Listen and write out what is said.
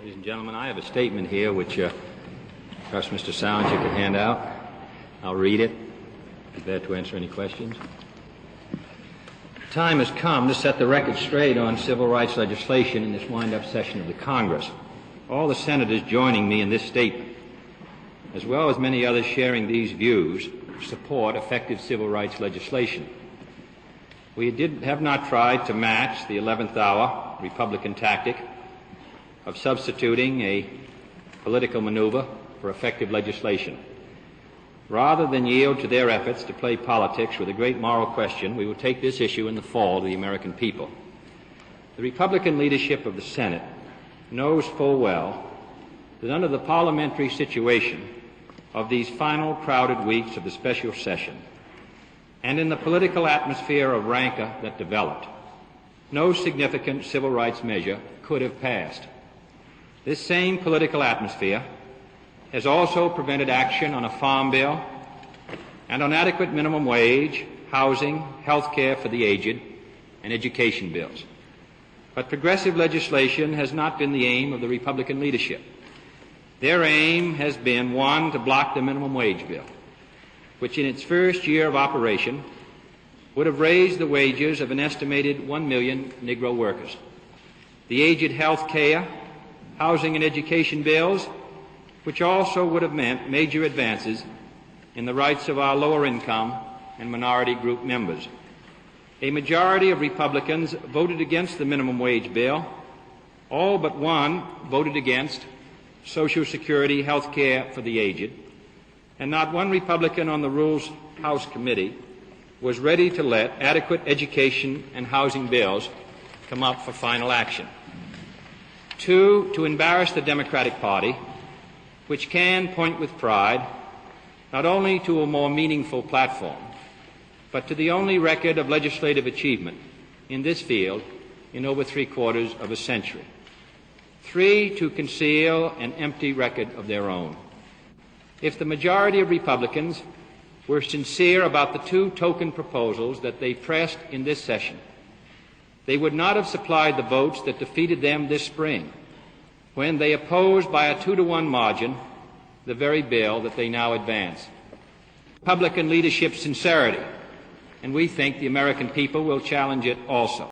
Ladies and gentlemen, I have a statement here which perhaps Mr. Salinger could hand out. I'll read it. Be glad to answer any questions. The time has come to set the record straight on civil rights legislation in this wind-up session of the Congress. All the senators joining me in this statement, as well as many others sharing these views, support effective civil rights legislation. We have not tried to match the 11th hour Republican tactic of substituting a political maneuver for effective legislation. Rather than yield to their efforts to play politics with a great moral question, we will take this issue in the fall to the American people. The Republican leadership of the Senate knows full well that under the parliamentary situation of these final crowded weeks of the special session, and in the political atmosphere of rancor that developed, no significant civil rights measure could have passed. This same political atmosphere has also prevented action on a farm bill and on adequate minimum wage, housing, health care for the aged, and education bills. But progressive legislation has not been the aim of the Republican leadership. Their aim has been, one, to block the minimum wage bill, which in its first year of operation would have raised the wages of an estimated 1 million Negro workers. The aged health care, housing and education bills, which also would have meant major advances in the rights of our lower income and minority group members. A majority of Republicans voted against the minimum wage bill. All but one voted against Social Security health care for the aged, and not one Republican on the Rules House Committee was ready to let adequate education and housing bills come up for final action. Two, to embarrass the Democratic Party, which can point with pride not only to a more meaningful platform, but to the only record of legislative achievement in this field in over 3/4 of a century. Three, to conceal an empty record of their own. If the majority of Republicans were sincere about the two token proposals that they pressed in this session, they would not have supplied the votes that defeated them this spring, when they opposed by a 2-to-1 margin the very bill that they now advance. Republican leadership's sincerity, and we think the American people will challenge it also.